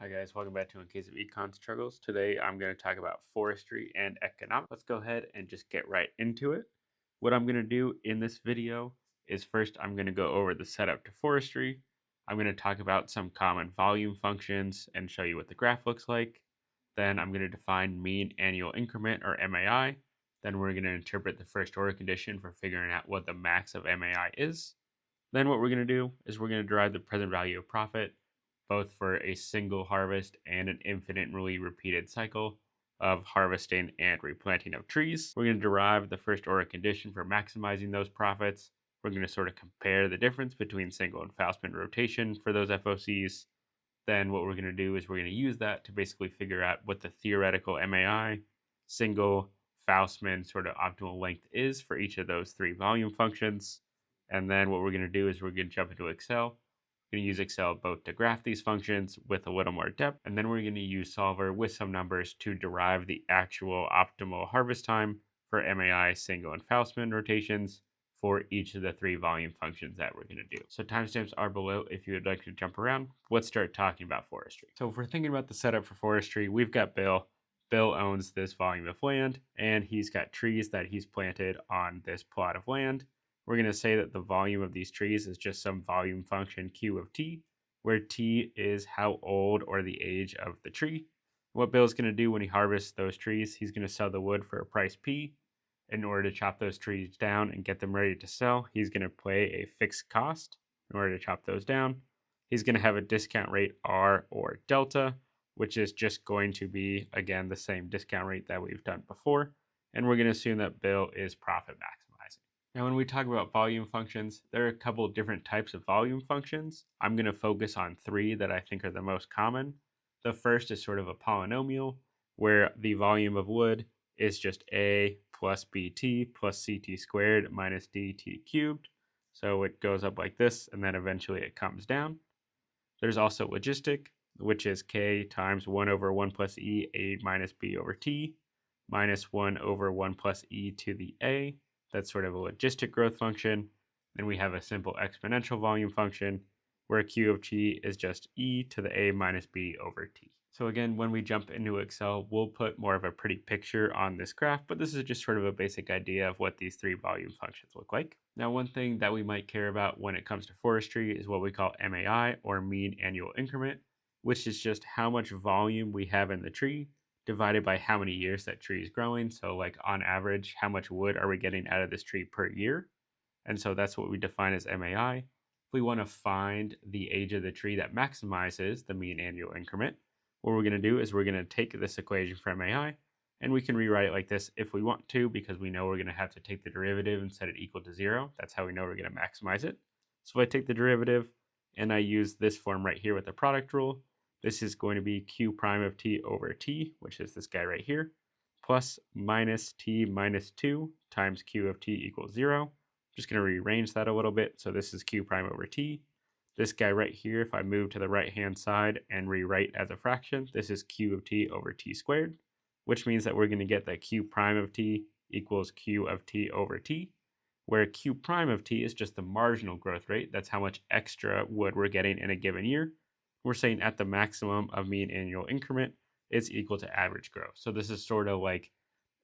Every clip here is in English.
Hi guys, welcome back to In Case of Econ Struggles. Today I'm going to talk about forestry and economics. Let's go ahead and just get right into it. What I'm going to do in this video is first I'm going to go over the setup to forestry. I'm going to talk about some common volume functions and show you what the graph looks like. Then I'm going to define mean annual increment or MAI. Then we're going to interpret the first order condition for figuring out what the max of MAI is. Then what we're going to do is we're going to derive the present value of profit, both for a single harvest and an infinitely repeated cycle of harvesting and replanting of trees. We're going to derive the first order condition for maximizing those profits. We're going to sort of compare the difference between single and Faustman rotation for those FOCs. Then what we're going to do is we're going to use that to basically figure out what the theoretical MAI, single, Faustman sort of optimal length is for each of those three volume functions. And then what we're going to do is we're going to jump into Excel. We're going to use Excel both to graph these functions with a little more depth, and then we're going to use Solver with some numbers to derive the actual optimal harvest time for MAI, single, and Faustman rotations for each of the three volume functions that we're going to do. So timestamps are below if you would like to jump around. Let's start talking about forestry. So if we're thinking about the setup for forestry, we've got Bill. Bill owns this volume of land, and he's got trees that he's planted on this plot of land. We're going to say that the volume of these trees is just some volume function Q of t, where t is how old or the age of the tree. What Bill's going to do when he harvests those trees, he's going to sell the wood for a price P. In order to chop those trees down and get them ready to sell, he's going to pay a fixed cost in order to chop those down. He's going to have a discount rate R or delta, which is just going to be, again, the same discount rate that we've done before. And we're going to assume that Bill is profit maximizing. Now, when we talk about volume functions, there are a couple of different types of volume functions. I'm going to focus on three that I think are the most common. The first is sort of a polynomial, where the volume of wood is just a plus bt plus ct squared minus dt cubed. So it goes up like this, and then eventually it comes down. There's also logistic, which is k times 1 over 1 plus e a minus b over t minus 1 over 1 plus e to the a. That's sort of a logistic growth function. Then we have a simple exponential volume function, where q of t is just e to the a minus b over t. So again, when we jump into Excel, we'll put more of a pretty picture on this graph, but this is just sort of a basic idea of what these three volume functions look like. Now, one thing that we might care about when it comes to forestry is what we call MAI, or mean annual increment, which is just how much volume we have in the tree divided by how many years that tree is growing. So like on average, how much wood are we getting out of this tree per year? And so that's what we define as MAI. If we want to find the age of the tree that maximizes the mean annual increment, what we're going to do is we're going to take this equation for MAI, and we can rewrite it like this if we want to, because we know we're going to have to take the derivative and set it equal to 0. That's how we know we're going to maximize it. So if I take the derivative and I use this form right here with the product rule, this is going to be q prime of t over t, which is this guy right here, plus minus t minus 2 times q of t equals 0. I'm just going to rearrange that a little bit. So this is q prime over t. This guy right here, if I move to the right-hand side and rewrite as a fraction, this is q of t over t squared, which means that we're going to get that q prime of t equals q of t over t, where q prime of t is just the marginal growth rate. That's how much extra wood we're getting in a given year. We're saying at the maximum of mean annual increment, it's equal to average growth. So this is sort of like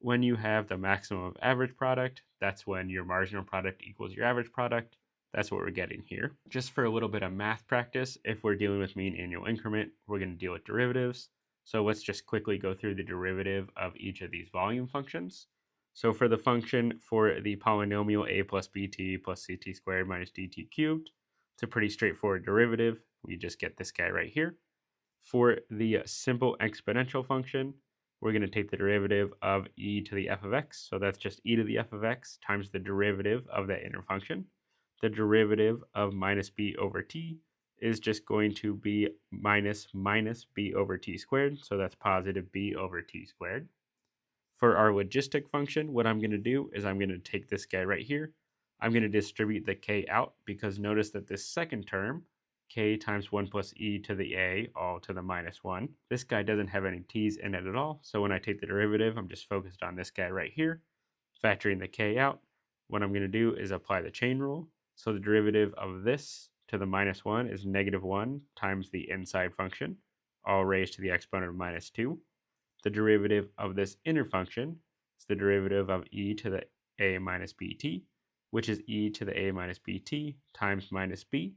when you have the maximum of average product, that's when your marginal product equals your average product. That's what we're getting here. Just for a little bit of math practice, if we're dealing with mean annual increment, we're going to deal with derivatives. So let's just quickly go through the derivative of each of these volume functions. So for the function for the polynomial a plus bt plus ct squared minus dt cubed, it's a pretty straightforward derivative. We just get this guy right here. For the simple exponential function, we're going to take the derivative of e to the f of x. So that's just e to the f of x times the derivative of that inner function. The derivative of minus b over t is just going to be minus b over t squared. So that's positive b over t squared. For our logistic function, what I'm going to do is I'm going to take this guy right here. I'm going to distribute the k out, because notice that this second term, k times 1 plus e to the a all to the minus 1, this guy doesn't have any t's in it at all. So when I take the derivative, I'm just focused on this guy right here. Factoring the k out, what I'm going to do is apply the chain rule. So the derivative of this to the minus 1 is negative 1 times the inside function, all raised to the exponent of minus 2. The derivative of this inner function is the derivative of e to the a minus bt, which is e to the a minus bt times minus b.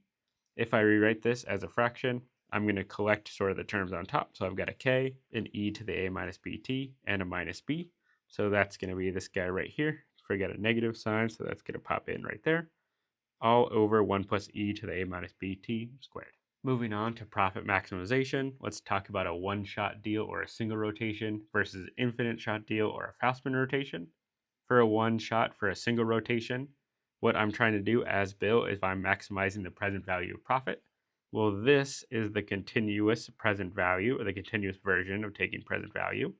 If I rewrite this as a fraction, I'm going to collect sort of the terms on top. So I've got a k, an e to the a minus bt, and a minus b. So that's going to be this guy right here. Forget a negative sign, so that's going to pop in right there. All over 1 plus e to the a minus bt squared. Moving on to profit maximization, let's talk about a one-shot deal or a single rotation versus an infinite shot deal or a Faustman rotation. For a one-shot for a single rotation, what I'm trying to do as Bill is I'm maximizing the present value of profit. Well, this is the continuous present value, or the continuous version of taking present value.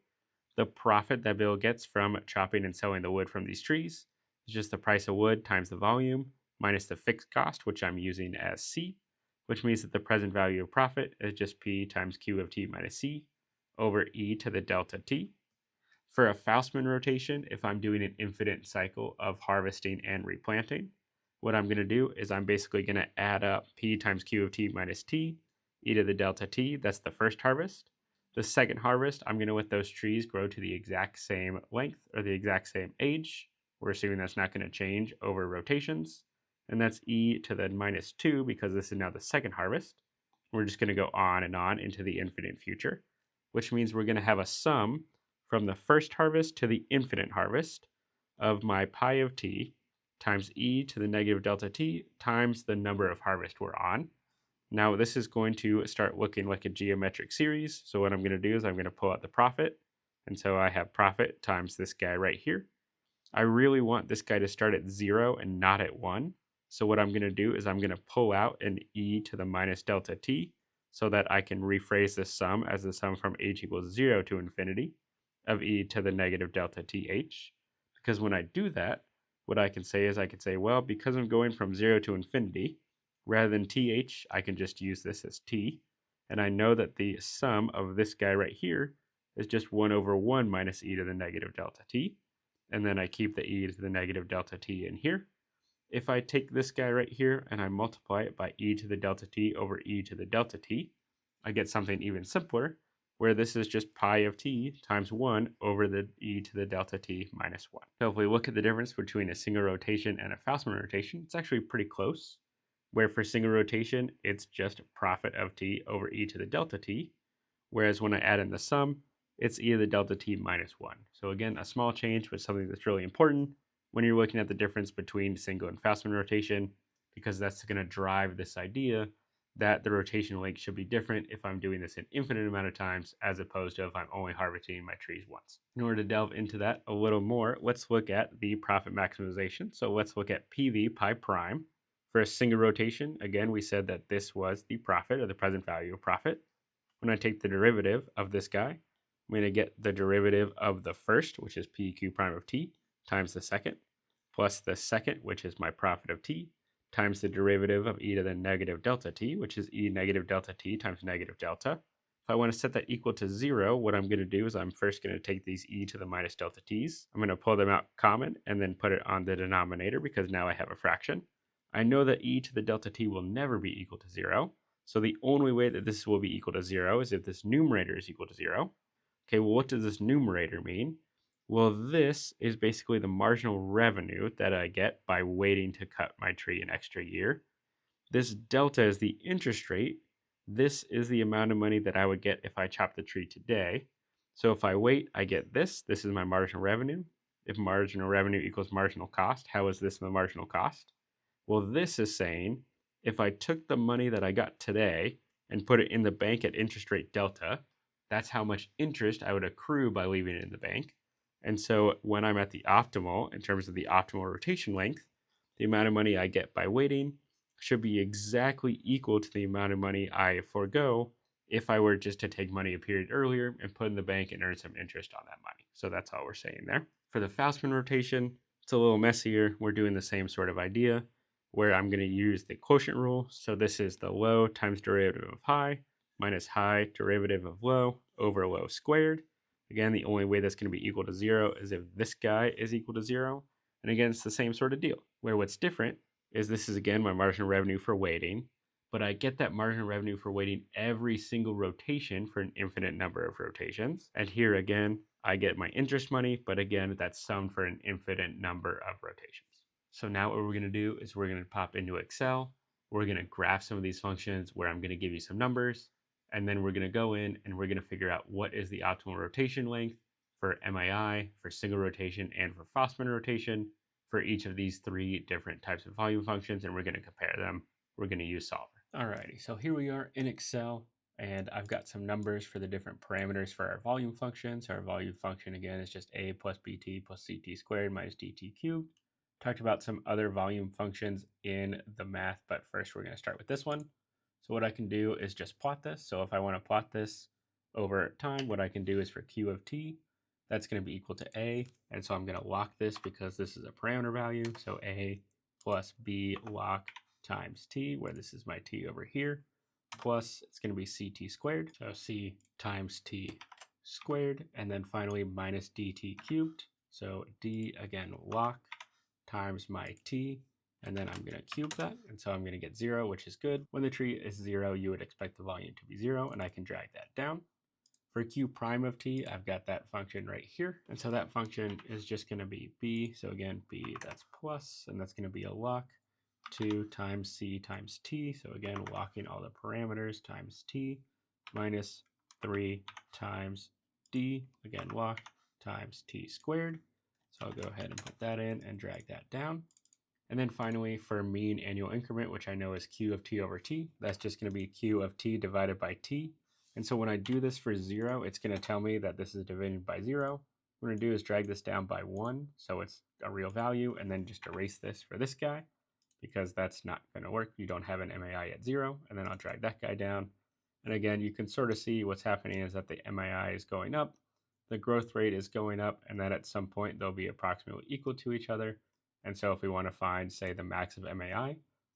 The profit that Bill gets from chopping and selling the wood from these trees is just the price of wood times the volume minus the fixed cost, which I'm using as C, which means that the present value of profit is just P times Q of T minus C over E to the delta T. For a Faustman rotation, if I'm doing an infinite cycle of harvesting and replanting, what I'm going to do is I'm basically going to add up P times Q of T minus T, E to the delta T, that's the first harvest. The second harvest, I'm going to let those trees grow to the exact same length or the exact same age. We're assuming that's not going to change over rotations. And that's E to the minus 2 because this is now the second harvest. We're just going to go on and on into the infinite future, which means we're going to have a sum from the first harvest to the infinite harvest of my pi of t times e to the negative delta t times the number of harvest we're on. Now this is going to start looking like a geometric series. So what I'm going to do is I'm going to pull out the profit. And so I have profit times this guy right here. I really want this guy to start at 0 and not at 1. So what I'm going to do is I'm going to pull out an e to the minus delta t so that I can rephrase this sum as the sum from h equals 0 to infinity of e to the negative delta th. Because when I do that, what I can say is I can say, well, because I'm going from 0 to infinity, rather than th, I can just use this as t. And I know that the sum of this guy right here is just 1 over 1 minus e to the negative delta t. And then I keep the e to the negative delta t in here. If I take this guy right here and I multiply it by e to the delta t over e to the delta t, I get something even simpler, where this is just pi of t times 1 over the e to the delta t minus 1. So if we look at the difference between a single rotation and a Faustman rotation, it's actually pretty close, where for single rotation, it's just profit of t over e to the delta t, whereas when I add in the sum, it's e to the delta t minus 1. So again, a small change, but something that's really important when you're looking at the difference between single and Faustman rotation, because that's going to drive this idea that the rotation length should be different if I'm doing this an infinite amount of times as opposed to if I'm only harvesting my trees once. In order to delve into that a little more, let's look at the profit maximization. So let's look at PV pi prime. For a single rotation, again, we said that this was the profit or the present value of profit. When I take the derivative of this guy, I'm going to get the derivative of the first, which is PQ prime of t, times the second, plus the second, which is my profit of t, times the derivative of e to the negative delta t, which is e negative delta t times negative delta. If I want to set that equal to 0, what I'm going to do is I'm first going to take these e to the minus delta t's. I'm going to pull them out common and then put it on the denominator because now I have a fraction. I know that e to the delta t will never be equal to 0. So the only way that this will be equal to 0 is if this numerator is equal to 0. Okay, well, what does this numerator mean? Well, this is basically the marginal revenue that I get by waiting to cut my tree an extra year. This delta is the interest rate. This is the amount of money that I would get if I chop the tree today. So if I wait, I get this. This is my marginal revenue. If marginal revenue equals marginal cost, how is this the marginal cost? Well, this is saying if I took the money that I got today and put it in the bank at interest rate delta, that's how much interest I would accrue by leaving it in the bank. And so when I'm at the optimal, in terms of the optimal rotation length, the amount of money I get by waiting should be exactly equal to the amount of money I forego if I were just to take money a period earlier and put in the bank and earn some interest on that money. So that's all we're saying there. For the Faustman rotation, it's a little messier. We're doing the same sort of idea where I'm going to use the quotient rule. So this is the low times derivative of high minus high derivative of low over low squared. Again, the only way that's going to be equal to 0 is if this guy is equal to 0. And again, it's the same sort of deal, where what's different is this is, again, my marginal revenue for waiting, but I get that margin of revenue for waiting every single rotation for an infinite number of rotations. And here again, I get my interest money, but again, that's summed for an infinite number of rotations. So now what we're going to do is we're going to pop into Excel. We're going to graph some of these functions where I'm going to give you some numbers, and then we're going to go in and we're going to figure out what is the optimal rotation length for MAI, for single rotation, and for Faustman rotation for each of these three different types of volume functions, and we're going to compare them. We're going to use solver. Alrighty, so here we are in Excel, and I've got some numbers for the different parameters for our volume function. So our volume function again is just a plus bt plus ct squared minus dt cubed. Talked about some other volume functions in the math, but first we're going to start with this one. So what I can do is just plot this. So if I want to plot this over time, what I can do is for q of t, that's going to be equal to a. And so I'm going to lock this because this is a parameter value. So a plus b lock times t, where this is my t over here, plus it's going to be ct squared. So c times t squared, and then finally minus dt cubed. So d again lock times my t, and then I'm going to cube that, and so I'm going to get 0, which is good. When the tree is 0, you would expect the volume to be 0, and I can drag that down. For q prime of t, I've got that function right here, and so that function is just going to be b. So again, b, that's plus, and that's going to be a lock 2 times c times t. So again, locking all the parameters times t minus 3 times d, again lock, times t squared. So I'll go ahead and put that in and drag that down. And then finally, for mean annual increment, which I know is q of t over t, that's just going to be q of t divided by t. And so when I do this for 0, it's going to tell me that this is divided by 0. What I'm going to do is drag this down by 1, so it's a real value, and then just erase this for this guy, because that's not going to work. You don't have an MAI at 0, and then I'll drag that guy down. And again, you can sort of see what's happening is that the MAI is going up, the growth rate is going up, and then at some point they'll be approximately equal to each other. And so if we want to find, say, the max of MAI,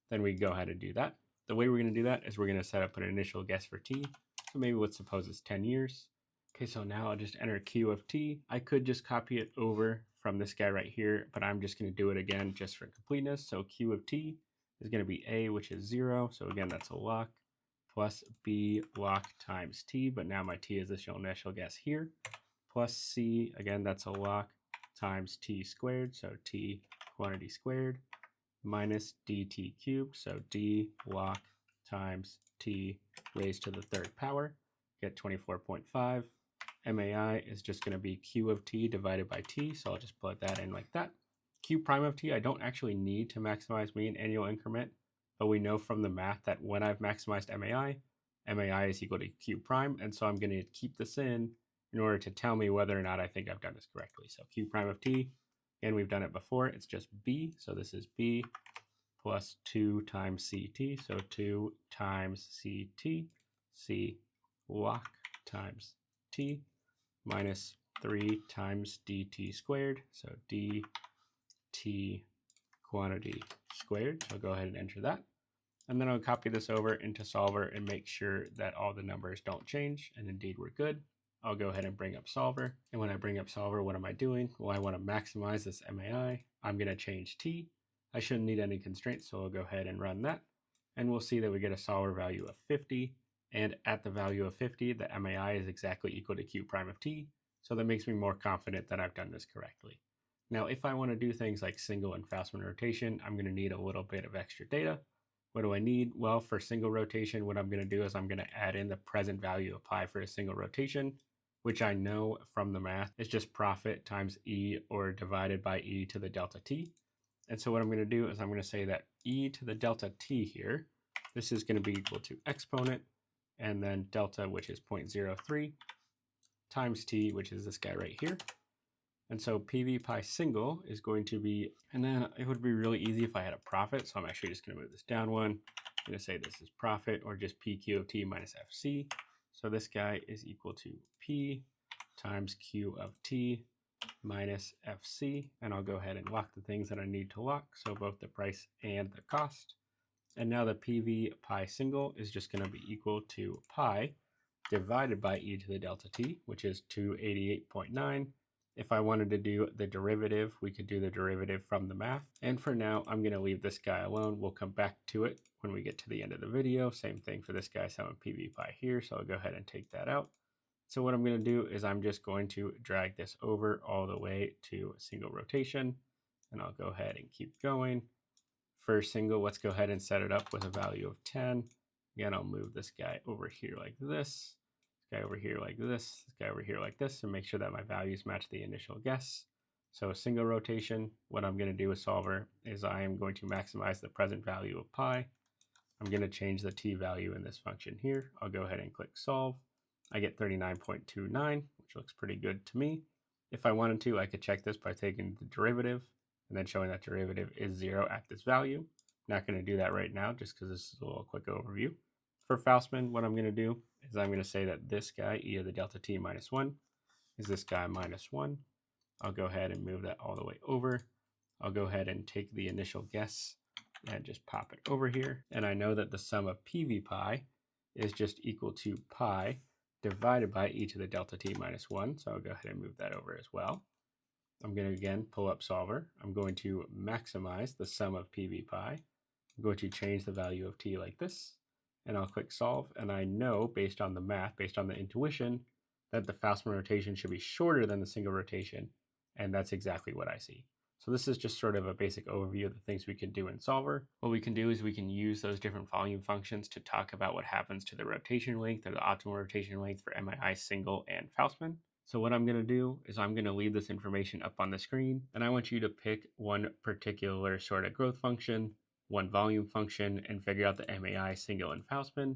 then we go ahead and do that. The way we're going to do that is we're going to set up an initial guess for t. So maybe let's suppose it's 10 years. Okay, so now I'll just enter q of t. I could just copy it over from this guy right here, but I'm just going to do it again just for completeness. So q of t is going to be a, which is 0. So again, that's a lock, plus b lock times t, but now my t is this initial guess here, plus c, again, that's a lock, times t squared, so t quantity squared, minus dt cubed, so d lock times t raised to the third power, get 24.5. MAI is just going to be q of t divided by t, so I'll just plug that in like that. Q prime of t, I don't actually need to maximize mean annual increment, but we know from the math that when I've maximized MAI is equal to q prime, and so I'm going to keep this in order to tell me whether or not I think I've done this correctly. So q prime of t, and we've done it before, it's just b, so this is b plus 2 times ct, so 2 times ct, c lock times t, minus 3 times dt squared, so dt quantity squared. So I'll go ahead and enter that. And then I'll copy this over into solver and make sure that all the numbers don't change, and indeed we're good. I'll go ahead and bring up solver. And when I bring up solver, what am I doing? Well, I want to maximize this MAI. I'm going to change t. I shouldn't need any constraints, so I'll go ahead and run that. And we'll see that we get a solver value of 50. And at the value of 50, the MAI is exactly equal to q prime of t. So that makes me more confident that I've done this correctly. Now, if I want to do things like single and Faustman rotation, I'm going to need a little bit of extra data. What do I need? Well, for single rotation, what I'm going to do is I'm going to add in the present value applied for a single rotation, which I know from the math is just profit times e, or divided by e to the delta t. And so what I'm going to do is I'm going to say that e to the delta t here, this is going to be equal to exponent, and then delta, which is 0.03, times t, which is this guy right here. And so PV pi single is going to be, and then it would be really easy if I had a profit. So I'm actually just going to move this down one. I'm going to say this is profit, or just PQ of t minus FC. So this guy is equal to P times Q of t minus FC. And I'll go ahead and lock the things that I need to lock. So both the price and the cost. And now the PV pi single is just going to be equal to pi divided by e to the delta t, which is 288.9. If I wanted to do the derivative, we could do the derivative from the math. And for now, I'm going to leave this guy alone. We'll come back to it when we get to the end of the video. Same thing for this guy, summing PV pi here. So I'll go ahead and take that out. So what I'm going to do is I'm just going to drag this over all the way to a single rotation. And I'll go ahead and keep going. First single, let's go ahead and set it up with a value of 10. Again, I'll move this guy over here like this guy over here like this guy over here like this, and make sure that my values match the initial guess. So a single rotation, what I'm going to do with solver is I am going to maximize the present value of pi. I'm going to change the t value in this function here. I'll go ahead and click solve. I get 39.29, which looks pretty good to me. If I wanted to, I could check this by taking the derivative and then showing that derivative is 0 at this value. Not going to do that right now just because this is a little quick overview. For Faustman, what I'm going to do is I'm going to say that this guy, e to the delta t minus 1, is this guy minus 1. I'll go ahead and move that all the way over. I'll go ahead and take the initial guess and just pop it over here. And I know that the sum of PV pi is just equal to pi divided by e to the delta t minus 1. So I'll go ahead and move that over as well. I'm going to again pull up solver. I'm going to maximize the sum of PV pi. I'm going to change the value of t like this. And I'll click solve, and I know based on the math, based on the intuition, that the Faustman rotation should be shorter than the single rotation, and that's exactly what I see. So this is just sort of a basic overview of the things we can do in solver. What we can do is we can use those different volume functions to talk about what happens to the rotation length or the optimal rotation length for MII single and Faustman. So what I'm going to do is I'm going to leave this information up on the screen, and I want you to pick one particular sort of growth function, one volume function, and figure out the MAI single and Faustman,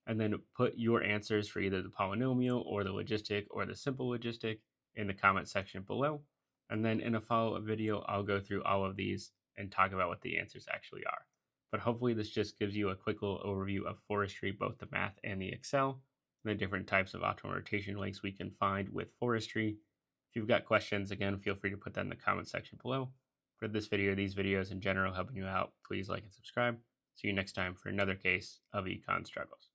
and then put your answers for either the polynomial or the logistic or the simple logistic in the comment section below. And then in a follow-up video, I'll go through all of these and talk about what the answers actually are. But hopefully this just gives you a quick little overview of forestry, both the math and the Excel, and the different types of optimal rotation lengths we can find with forestry. If you've got questions, again, feel free to put that in the comment section below. For this video, these videos in general helping you out, please like and subscribe. See you next time for another case of Econ struggles.